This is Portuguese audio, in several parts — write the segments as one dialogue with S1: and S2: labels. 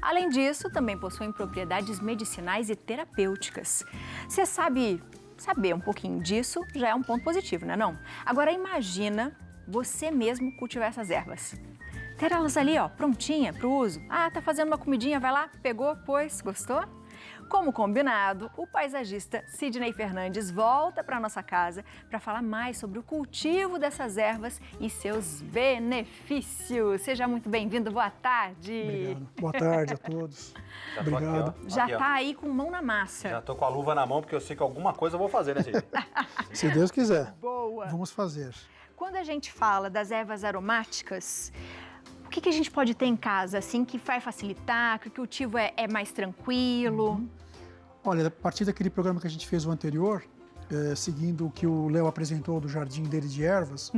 S1: Além disso, também possuem propriedades medicinais e terapêuticas. Você saber um pouquinho disso já é um ponto positivo, não é não? Agora imagina você mesmo cultivar essas ervas. Ter elas ali, ó, prontinha para o uso. Ah, tá fazendo uma comidinha, vai lá, pegou, pôs, gostou? Como combinado, o paisagista Sidney Fernandes volta para nossa casa para falar mais sobre o cultivo dessas ervas e seus benefícios. Seja muito bem-vindo, boa tarde.
S2: Obrigado. Boa tarde a todos.
S3: Já tô
S2: Obrigado.
S3: aqui, ó.
S1: Já
S3: Aqui, ó.
S1: tá aí com mão na massa.
S3: Já tô com a luva na mão porque eu sei que alguma coisa eu vou fazer, né, Cid?
S2: Se Deus quiser,
S1: Boa.
S2: vamos fazer.
S1: Quando a gente fala das ervas aromáticas, o que a gente pode ter em casa, assim, que vai facilitar, que o cultivo é mais tranquilo?
S2: Olha, a partir daquele programa que a gente fez o anterior, seguindo o que o Léo apresentou do jardim dele de ervas,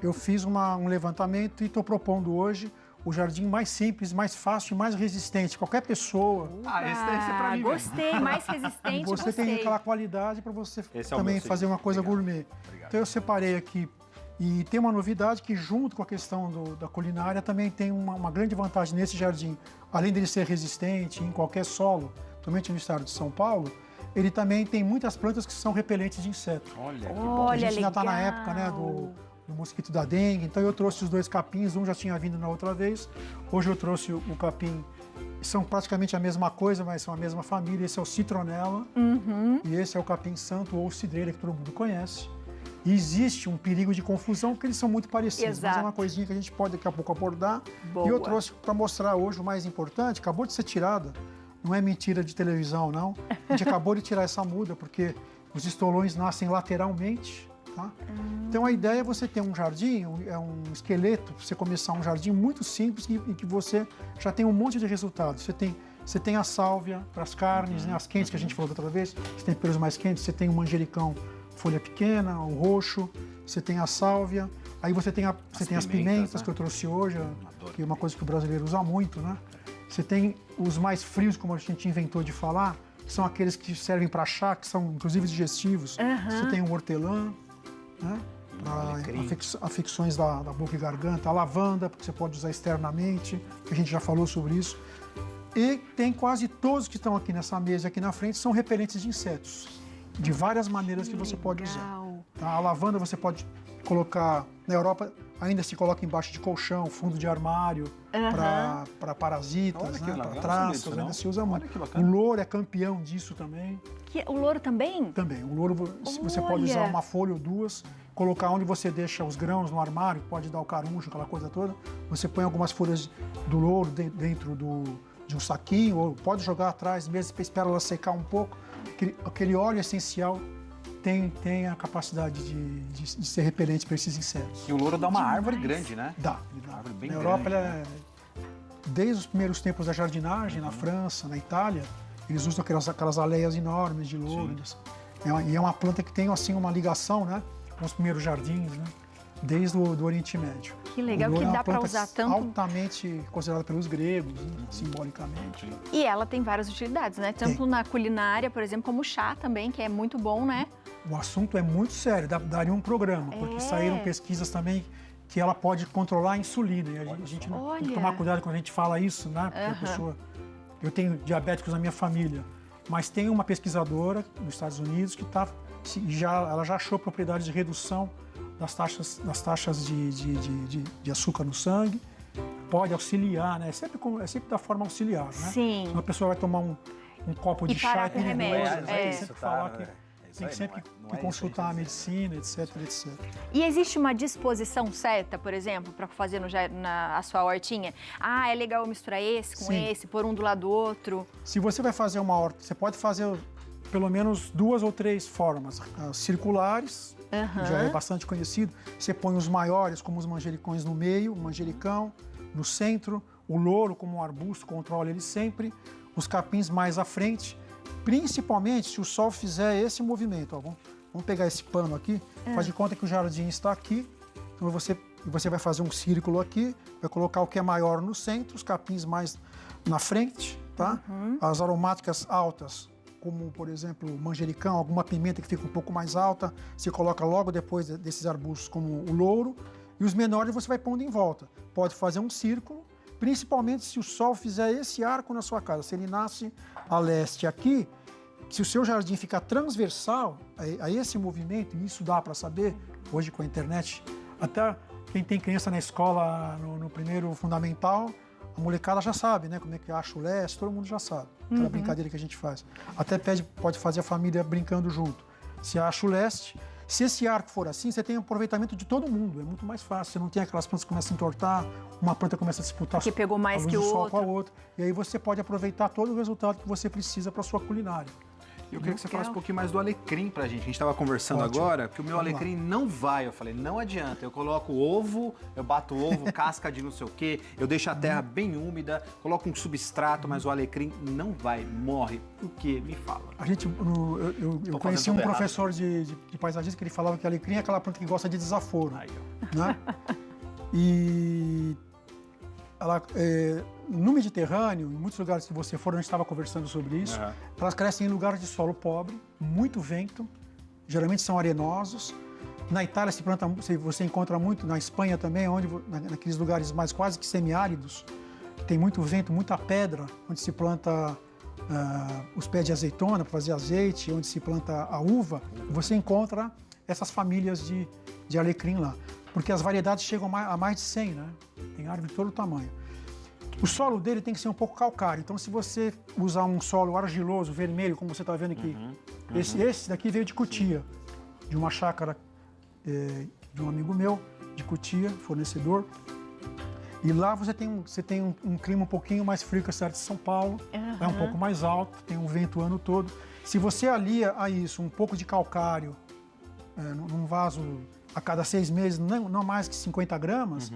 S2: eu fiz um levantamento e estou propondo hoje o jardim mais simples, mais fácil e mais resistente. Qualquer pessoa.
S3: Esse deve ser pra mim,
S1: Gostei, mais resistente,
S2: Você
S1: gostei.
S2: tem aquela qualidade para você
S3: Esse é o
S2: também
S3: meu,
S2: fazer
S3: Cid.
S2: uma coisa
S3: Obrigado.
S2: gourmet.
S3: Obrigado.
S2: Então eu separei aqui. E tem uma novidade que, junto com a questão da culinária, também tem uma grande vantagem nesse jardim. Além dele ser resistente em qualquer solo, principalmente no estado de São Paulo, ele também tem muitas plantas que são repelentes de insetos.
S3: Olha que
S1: bom.
S2: A gente ainda
S1: legal.
S2: está na época, né, do mosquito da dengue, então eu trouxe os dois capins, um já tinha vindo na outra vez, hoje eu trouxe o capim, são praticamente a mesma coisa, mas são a mesma família, esse é o citronela e esse é o capim santo ou cidreira que todo mundo conhece. E existe um perigo de confusão porque eles são muito parecidos, mas
S1: Exato.
S2: é uma coisinha que a gente pode daqui a pouco abordar.
S1: Boa.
S2: E eu trouxe para mostrar hoje o mais importante, acabou de ser tirada, não é mentira de televisão não, a gente acabou de tirar essa muda porque os estolões nascem lateralmente, tá? Então a ideia é você ter um jardim, é um esqueleto, você começar um jardim muito simples em que você já tem um monte de resultados. Você tem a sálvia para as carnes, né, as quentes que a gente falou da outra vez, os temperos mais quentes, você tem o manjericão, folha pequena, o roxo, você tem a sálvia, aí você tem as pimentas, né, que eu trouxe hoje, que é uma coisa que o brasileiro usa muito, né? Você tem os mais frios, como a gente inventou de falar, que são aqueles que servem para chá, que são inclusive digestivos. Você tem o hortelã, né? Para afecções da boca e garganta, a lavanda, porque você pode usar externamente, que a gente já falou sobre isso. E tem quase todos que estão aqui nessa mesa, aqui na frente, são repelentes de insetos, de várias maneiras que você pode usar. Tá? A lavanda você pode colocar, na Europa ainda se coloca embaixo de colchão, fundo de armário, para parasitas, né? Para traças, ainda se usa muito. O louro é campeão disso também.
S1: O louro também?
S2: Também. O louro você pode usar uma folha ou duas, colocar onde você deixa os grãos no armário, pode dar o caruncho, aquela coisa toda. Você põe algumas folhas do louro dentro de um saquinho, ou pode jogar atrás mesmo, espera ela secar um pouco. Aquele óleo essencial tem a capacidade de ser repelente para esses insetos.
S3: E o louro dá uma árvore grande, né?
S2: Dá.
S3: Uma árvore bem
S2: Na Europa,
S3: grande,
S2: desde os primeiros tempos da jardinagem, na França, na Itália, eles usam aquelas aleias enormes de louro. E é uma planta que tem assim, uma ligação, né, com os primeiros jardins, né, desde o Oriente Médio.
S1: Que legal, que dá para usar tanto.
S2: Altamente considerada pelos gregos, né, simbolicamente.
S1: E ela tem várias utilidades, né? Tanto na culinária, por exemplo, como o chá também, que é muito bom, né?
S2: O assunto é muito sério, daria um programa, porque saíram pesquisas também que ela pode controlar a insulina. E a gente não tem que tomar cuidado quando a gente fala isso, né? Porque a pessoa... Eu tenho diabéticos na minha família, mas tem uma pesquisadora nos Estados Unidos que ela já achou propriedades de redução das taxas de açúcar no sangue, pode auxiliar, né? É sempre da forma auxiliar, né?
S1: Sim.
S2: Uma pessoa vai tomar um copo de chá, é perigoso,
S1: remédio.
S2: sempre falar que tem sempre que consultar a medicina, etc, etc.
S1: E existe uma disposição certa, por exemplo, para fazer na sua hortinha? Ah, é legal misturar esse com esse, pôr um do lado do outro?
S2: Se você vai fazer uma horta, você pode fazer pelo menos 2 ou 3 formas. Circulares, que já é bastante conhecido. Você põe os maiores, como os manjericões no meio, o manjericão, no centro, o louro como um arbusto, controla ele sempre, os capins mais à frente, principalmente se o sol fizer esse movimento. Ó, vamos pegar esse pano aqui, faz de conta que o jardim está aqui, então você vai fazer um círculo aqui, vai colocar o que é maior no centro, os capins mais na frente, tá? As aromáticas altas, como, por exemplo, manjericão, alguma pimenta que fica um pouco mais alta, você coloca logo depois desses arbustos, como o louro, e os menores você vai pondo em volta. Pode fazer um círculo, Principalmente se o sol fizer esse arco na sua casa. Se ele nasce a leste aqui, se o seu jardim ficar transversal a esse movimento, e isso dá para saber, hoje com a internet, até quem tem criança na escola no primeiro fundamental, a molecada já sabe, né? Como é que acha o leste, todo mundo já sabe. Aquela brincadeira que a gente faz. Até pode fazer a família brincando junto. Se acha o leste, se esse arco for assim, você tem aproveitamento de todo mundo. É muito mais fácil. Você não tem aquelas plantas que começam a entortar, uma planta começa a disputar
S1: que pegou mais
S2: a luz
S1: que
S2: do
S1: o
S2: sol
S1: outro.
S2: com a outra. E aí você pode aproveitar todo o resultado que você precisa para a sua culinária.
S3: Eu queria que você falasse um pouquinho mais do alecrim pra gente. A gente estava conversando
S2: Ótimo.
S3: agora, que o meu
S2: Vamos
S3: alecrim não vai. Eu falei, não adianta. Eu coloco ovo, eu bato ovo, casca de não sei o quê, eu deixo a terra bem úmida, coloco um substrato, mas o alecrim não vai, morre. Por quê? Me fala.
S2: A gente, eu conheci
S3: fazendo
S2: um
S3: tudo
S2: professor de paisagismo que ele falava que alecrim é aquela planta que gosta de desaforo,
S3: Aí, ó.
S2: né? E ela, no Mediterrâneo, em muitos lugares que você for, a gente estava conversando sobre isso,
S3: Uhum.
S2: elas crescem em lugares de solo pobre, muito vento, geralmente são arenosos. Na Itália você encontra muito, na Espanha também, naqueles lugares mais quase que semiáridos, que tem muito vento, muita pedra, onde se planta os pés de azeitona para fazer azeite, onde se planta a uva, você encontra essas famílias de alecrim lá. Porque as variedades chegam a mais de 100, né? Tem árvore de todo tamanho. O solo dele tem que ser um pouco calcário. Então, se você usar um solo argiloso, vermelho, como você está vendo aqui, esse daqui veio de Cotia, de uma chácara de um amigo meu, de Cotia, fornecedor. E lá você tem um clima um pouquinho mais frio que a cidade de São Paulo, é um pouco mais alto, tem um vento o ano todo. Se você alia a isso um pouco de calcário num vaso a cada 6 meses, não mais que 50 gramas,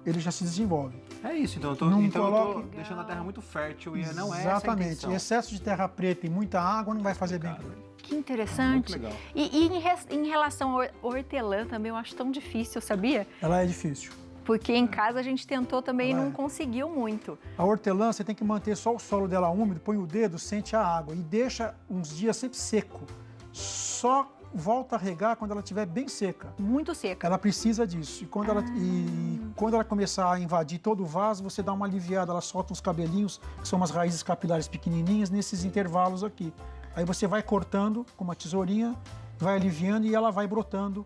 S2: ele já se desenvolve.
S3: É isso, então eu tô,
S2: Não
S3: eu tô
S2: coloque-
S3: deixando a terra muito fértil e não é essa a
S2: Exatamente.
S3: intenção.
S2: Excesso de terra preta e muita água não vai fazer bem para ele.
S1: Que interessante.
S3: Muito legal.
S1: E em relação ao hortelã também eu acho tão difícil, sabia?
S2: Ela é difícil.
S1: Porque em casa a gente tentou também e
S2: Ela
S1: não
S2: é.
S1: conseguiu muito.
S2: A hortelã, você tem que manter só o solo dela úmido, põe o dedo, sente a água e deixa uns dias sempre seco. Só volta a regar quando ela estiver bem seca.
S1: Muito seca.
S2: Ela precisa disso. E quando ela começar a invadir todo o vaso, você dá uma aliviada, ela solta uns cabelinhos, que são umas raízes capilares pequenininhas, nesses intervalos aqui. Aí você vai cortando com uma tesourinha, vai aliviando e ela vai brotando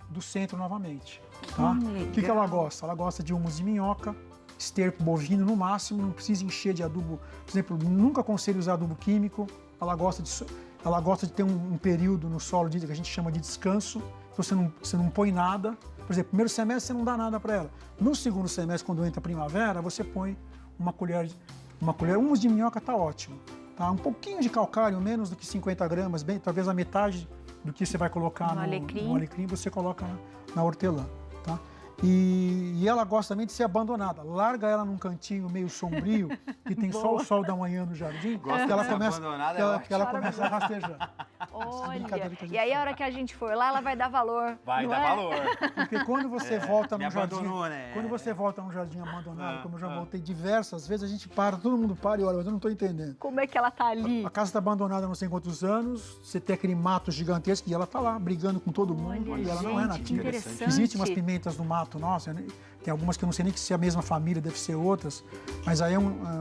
S2: do centro novamente. Tá? O que ela gosta? Ela gosta de humus de minhoca, esterco bovino no máximo, não precisa encher de adubo. Por exemplo, nunca aconselho usar adubo químico. Ela gosta de ter um período no solo que a gente chama de descanso. Então você não põe nada. Por exemplo, primeiro semestre você não dá nada para ela. No segundo semestre, quando entra a primavera, você põe uma colher. Humus de minhoca está ótimo. Tá? Um pouquinho de calcário, menos do que 50 gramas, talvez a metade do que você vai colocar no alecrim, você coloca na hortelã. Tá? E ela gosta também de ser abandonada. Larga ela num cantinho meio sombrio, que tem só o sol da manhã no jardim,
S3: Gosta
S2: que ela
S3: de ser
S2: começa,
S3: abandonada,
S2: que ela,
S3: é
S2: que ela começa a rastejar.
S1: Olha,
S2: brincadeira que a gente
S1: e aí a
S2: faz.
S1: hora que a gente for lá, ela vai dar valor.
S3: Vai
S1: não
S3: dar
S1: é?
S3: valor.
S2: Porque quando você volta
S3: me
S2: num jardim,
S3: abandonou, né?
S2: quando você volta num jardim abandonado, como eu já voltei diversas vezes, a gente para, todo mundo para e olha, mas eu não estou entendendo.
S1: Como é que ela tá ali?
S2: A casa está abandonada há não sei quantos anos, você tem aquele mato gigantesco e ela está lá brigando com todo mundo
S1: Olha,
S2: e ela não é
S1: gente, que
S2: nativa.
S1: interessante.
S2: Existem umas pimentas no mato, nossa, tem algumas que eu não sei nem se é a mesma família, deve ser outras, mas aí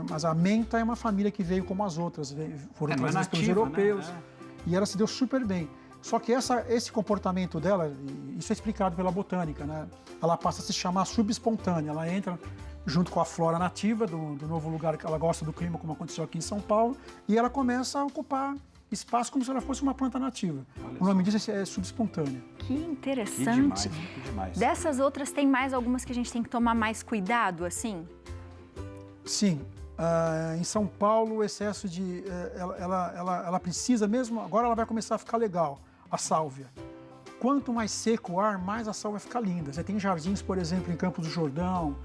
S2: mas a menta é uma família que veio como as outras, foram
S3: não é
S2: trazidas pelos
S3: nativa,
S2: europeus
S3: né?
S2: e ela se deu super bem. Só que esse comportamento dela, isso é explicado pela botânica, né? Ela passa a se chamar subespontânea, ela entra junto com a flora nativa do novo lugar que ela gosta do clima, como aconteceu aqui em São Paulo, e ela começa a ocupar espaço como se ela fosse uma planta nativa. O nome disso é subespontânea.
S1: Que
S3: Que
S1: interessante.
S3: demais, que demais.
S1: Dessas outras, tem mais algumas que a gente tem que tomar mais cuidado, assim?
S2: Sim, em São Paulo o excesso de... ela precisa mesmo... Agora ela vai começar a ficar legal, a sálvia. Quanto mais seco o ar, mais a sálvia fica linda. Você tem jardins, por exemplo, em Campos do Jordão,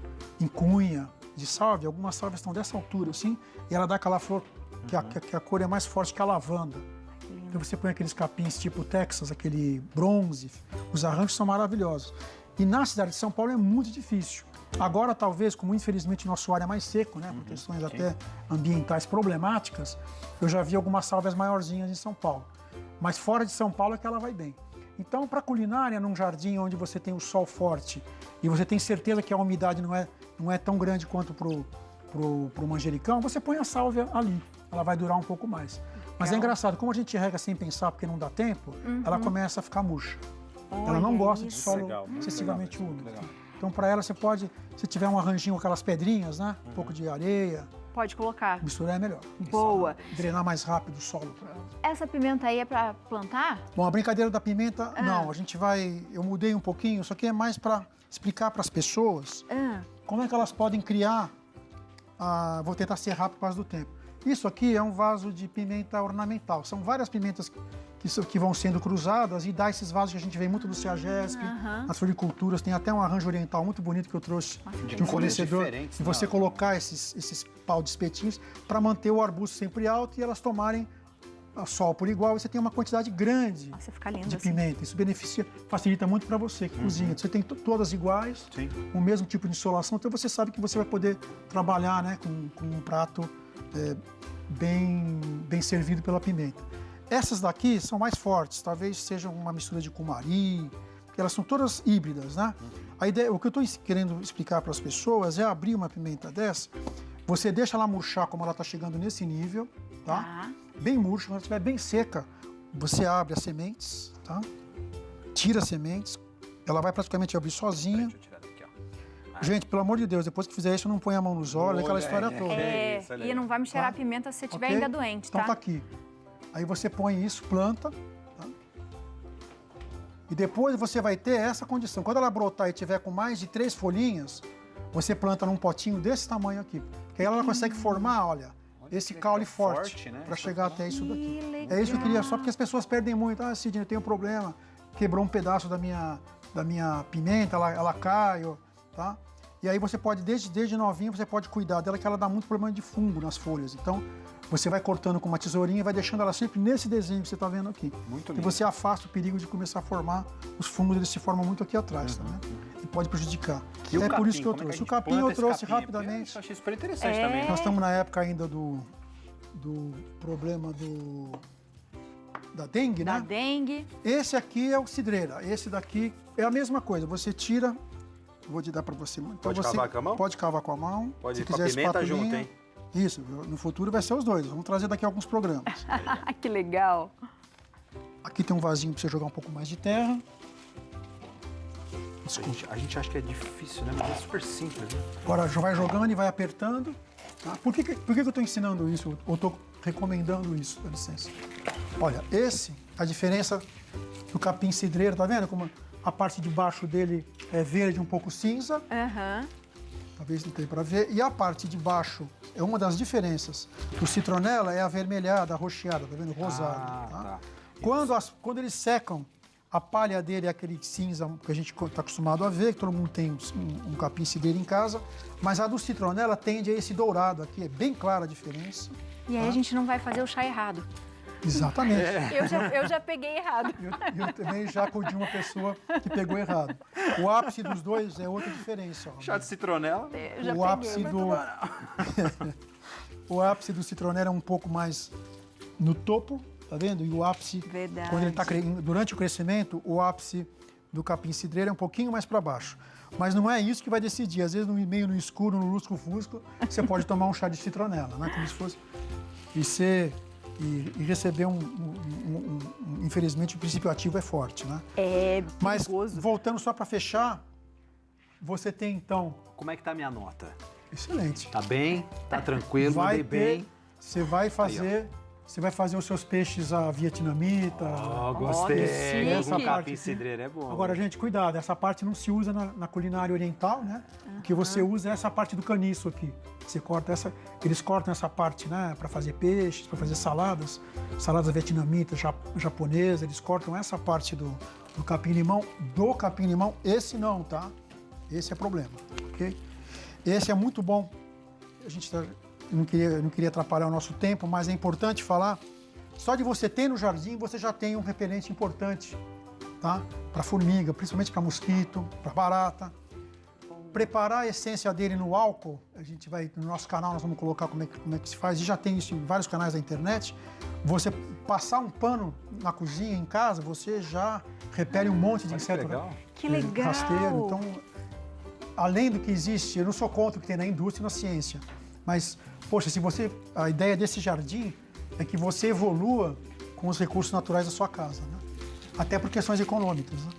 S2: em Cunha, de sálvia. Algumas sálvias estão dessa altura, assim, e ela dá aquela flor que a cor é mais forte que a lavanda. Então você põe aqueles capins tipo Texas, aquele bronze, os arranjos são maravilhosos. E na cidade de São Paulo é muito difícil. Agora, talvez, como infelizmente nosso ar é mais seco, né, por questões até ambientais problemáticas, eu já vi algumas sálvias maiorzinhas em São Paulo. Mas fora de São Paulo é que ela vai bem. Então, para culinária, num jardim onde você tem o sol forte e você tem certeza que a umidade não é tão grande quanto pro manjericão, você põe a sálvia ali. Ela vai durar um pouco mais. Mas é engraçado, como a gente rega sem pensar porque não dá tempo, ela começa a ficar murcha. Ela não gosta de solo excessivamente úmido. Então, para ela, você pode, se tiver um arranjinho com aquelas pedrinhas, né? Um pouco de areia.
S1: Pode colocar.
S2: Misturar é melhor.
S1: Boa.
S2: Drenar mais rápido o solo para ela.
S1: Essa pimenta aí é para plantar?
S2: Bom, a brincadeira da pimenta, não. A gente vai... Eu mudei um pouquinho, isso aqui é mais para explicar para as pessoas como é que elas podem criar... vou tentar ser rápido por causa do tempo. Isso aqui é um vaso de pimenta ornamental. São várias pimentas que vão sendo cruzadas e dá esses vasos que a gente vê muito no CEAGESP, nas floriculturas. Tem até um arranjo oriental muito bonito que eu trouxe de um fornecedor. E você colocar esses pau de espetinhos para manter o arbusto sempre alto e elas tomarem sol por igual. E você tem uma quantidade grande
S1: fica lindo
S2: de
S1: assim.
S2: pimenta. Isso facilita muito para você que cozinha. Você tem todas iguais, o mesmo tipo de insolação. Então você sabe que você vai poder trabalhar, né, com um prato bem servido pela pimenta. Essas daqui são mais fortes, talvez sejam uma mistura de cumari, porque elas são todas híbridas, né? A ideia, o que eu estou querendo explicar para as pessoas é abrir uma pimenta dessa, você deixa ela murchar como ela está chegando nesse nível, tá? Bem murcha, quando ela estiver bem seca, você abre as sementes, tá? Tira as sementes, ela vai praticamente abrir sozinha.
S3: Deixa eu tirar daqui, ó.
S2: Gente, pelo amor de Deus, depois que fizer isso, não põe a mão nos olhos, aquela história toda.
S1: E não vai me cheirar a pimenta se você estiver ainda doente,
S2: então tá aqui. Aí você põe isso, planta, tá? E depois você vai ter essa condição. Quando ela brotar e tiver com mais de 3 folhinhas, você planta num potinho desse tamanho aqui. Porque aí ela consegue formar, olha, esse caule forte, né? Para chegar até isso daqui.
S1: Legal.
S2: É isso que eu queria, só porque as pessoas perdem muito. Ah, Sidney, eu tenho um problema, quebrou um pedaço da minha pimenta, ela cai, tá? E aí você pode, desde novinha, você pode cuidar dela, que ela dá muito problema de fungo nas folhas. Então, você vai cortando com uma tesourinha e vai deixando ela sempre nesse desenho que você está vendo aqui.
S3: Muito
S2: lindo. E você afasta o perigo de começar a formar, os fungos eles se formam muito aqui atrás, tá, né? E pode prejudicar.
S3: E o
S2: por
S3: capim,
S2: isso que eu
S3: como é
S2: trouxe.
S3: que
S2: O capim eu trouxe
S3: capim?
S2: rapidamente.
S3: Eu achei super interessante também.
S2: Nós estamos na época ainda do problema da dengue, né?
S1: Da dengue.
S2: Esse aqui é o cidreira. Esse daqui é a mesma coisa. Você tira... Vou te dar para você. Então
S3: Pode cavar com a mão?
S2: Pode cavar com a mão.
S3: Pode ir
S2: se
S3: com a
S2: quiser
S3: pimenta
S2: espatulinha.
S3: junto, hein?
S2: Isso, no futuro vai ser os dois. Vamos trazer daqui alguns programas.
S1: Que legal.
S2: Aqui tem um vasinho para você jogar um pouco mais de terra.
S3: A gente acha que é difícil, né? Mas é super simples, né?
S2: Agora já vai jogando e vai apertando. Tá? Por que eu estou ensinando isso? Ou estou recomendando isso? Dá licença. Olha, a diferença do capim cidreiro, tá vendo como a parte de baixo dele é verde, um pouco cinza? Talvez não tenha para ver. E a parte de baixo é uma das diferenças. O citronela é avermelhada, arroxeada, tá vendo? Rosado. Tá? Quando eles secam, a palha dele é aquele cinza que a gente está acostumado a ver, que todo mundo tem um capim cidreiro em casa, mas a do citronela tende a esse dourado aqui, é bem clara a diferença.
S1: E aí a gente não vai fazer o chá errado.
S2: Exatamente.
S1: Eu já peguei errado.
S2: Eu também já acudi uma pessoa que pegou errado. O ápice dos dois é outra diferença. Ó.
S3: Chá de citronela.
S2: O ápice o ápice do citronela é um pouco mais no topo, tá vendo? E o ápice,
S1: Verdade.
S2: quando ele está durante o crescimento, o ápice do capim cidreiro é um pouquinho mais para baixo. Mas não é isso que vai decidir. Às vezes, meio no escuro, no lusco-fusco, você pode tomar um chá de citronela, né? Como se fosse... E receber infelizmente, o princípio ativo é forte, né?
S1: É
S2: Mas,
S1: perigoso.
S2: voltando só para fechar, você tem, então...
S3: Como é que tá a minha nota?
S2: Excelente.
S3: Tá bem? Tá tranquilo? Mandei bem?
S2: Você vai fazer... Você vai fazer os seus peixes à vietnamita.
S3: Gostei.
S1: Chique.
S3: Com capim cidreiro é bom.
S2: Agora, gente, cuidado. Essa parte não se usa na culinária oriental, né? O que você usa é essa parte do caniço aqui. Você corta eles cortam essa parte, né? Para fazer peixes, para fazer saladas vietnamitas, japonesas. Eles cortam essa parte do capim-limão. Do capim-limão, esse não, tá? Esse é problema, ok? Esse é muito bom. A gente tá... Eu não queria atrapalhar o nosso tempo, mas é importante falar. Só de você ter no jardim, você já tem um repelente importante, tá? Para formiga, principalmente para mosquito, para barata. Preparar a essência dele no álcool, a gente vai, no nosso canal, nós vamos colocar como é que se faz, e já tem isso em vários canais da internet. Você passar um pano na cozinha, em casa, você já repele um monte de inseto
S1: Que legal!
S2: rasteiro. Então, além do que existe, eu não sou contra o que tem na indústria e na ciência. Mas, poxa, a ideia desse jardim é que você evolua com os recursos naturais da sua casa, né? Até por questões econômicas, né?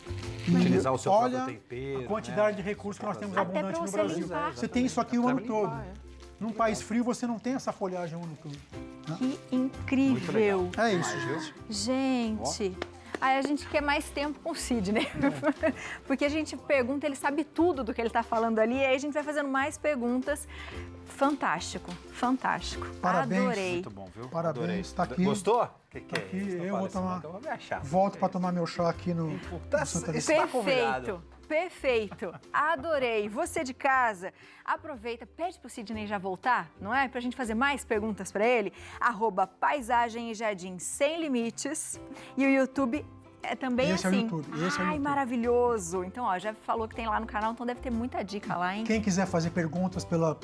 S2: E
S3: Utilizar o seu
S2: olha
S3: próprio tempero,
S2: a quantidade
S3: né?
S2: de recursos que nós temos
S1: Até pra
S2: abundante no
S1: você
S2: Brasil.
S1: limpar.
S2: Você tem isso aqui o ano
S3: Dá pra limpar,
S2: todo.
S3: é.
S2: Num país frio, você não tem essa folhagem o ano todo.
S1: Que incrível.
S2: É isso, gente.
S1: Gente, aí a gente quer mais tempo com o Sidney. Porque a gente pergunta, ele sabe tudo do que ele está falando ali, e aí a gente vai fazendo mais perguntas. Fantástico, fantástico.
S2: Parabéns.
S1: Adorei.
S3: Muito bom, viu?
S2: Parabéns,
S3: Adorei.
S2: tá aqui.
S3: Gostou? Que
S2: Tá aqui,
S3: é isso? Não
S2: eu
S3: fala
S2: vou
S3: assim, não,
S2: tomar.
S3: que eu vou me achar.
S2: Volto para tomar meu chá aqui no Santa
S3: Você
S2: Cruz.
S3: tá convidado.
S1: Perfeito, adorei. Você de casa, aproveita, pede pro Sidney já voltar, não é? Pra gente fazer mais perguntas para ele. @Paisagem e Jardim Sem Limites. E o YouTube é também
S2: Esse é o
S1: assim.
S2: YouTube, esse é o
S1: Ai,
S2: YouTube.
S1: maravilhoso. Então, ó, já falou que tem lá no canal, então deve ter muita dica lá, hein?
S2: Quem quiser fazer perguntas pelo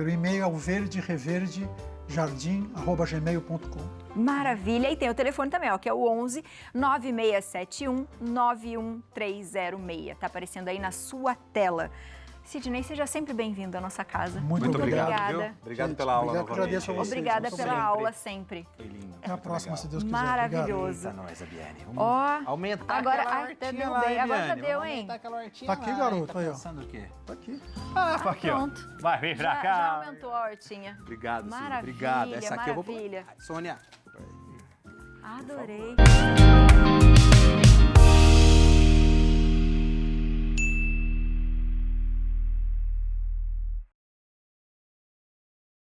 S2: e-mail é o verdereverdejardim@gmail.com.
S1: Maravilha. E tem o telefone também, ó, que é o 11 9671 91306. Tá aparecendo aí na sua tela. Sidney, seja sempre bem-vindo à nossa casa.
S2: Muito obrigado.
S1: obrigada.
S3: Viu? Obrigado
S2: Gente,
S3: pela aula
S2: obrigado,
S3: novamente.
S2: agradeço a vocês.
S1: Obrigada pela
S3: Sempre.
S1: aula sempre.
S3: Foi lindo.
S2: Até a próxima,
S3: Muito
S2: se
S3: legal.
S2: Deus quiser. Obrigado.
S1: Maravilhoso.
S3: Eita, nós, Abiane. Vamos
S1: Ó,
S3: aumentar
S1: agora
S3: aquela
S1: até
S3: hortinha
S1: deu
S3: lá,
S1: bem. Agora já
S3: Abiane.
S1: deu,
S3: Vamos
S1: hein?
S3: aumentar aquela hortinha
S2: Tá aqui,
S3: lá,
S2: garoto,
S3: hein? Tá
S2: aí, ó.
S3: pensando o quê?
S2: Tá aqui.
S3: Ah, tá aqui,
S1: Pronto.
S3: ó. Vai, vem pra cá.
S1: Já aumentou a hortinha.
S3: Obrigado, Cid.
S1: Maravilha,
S3: Obrigado. Essa aqui eu vou...
S1: maravilha.
S3: Sônia.
S1: Adorei.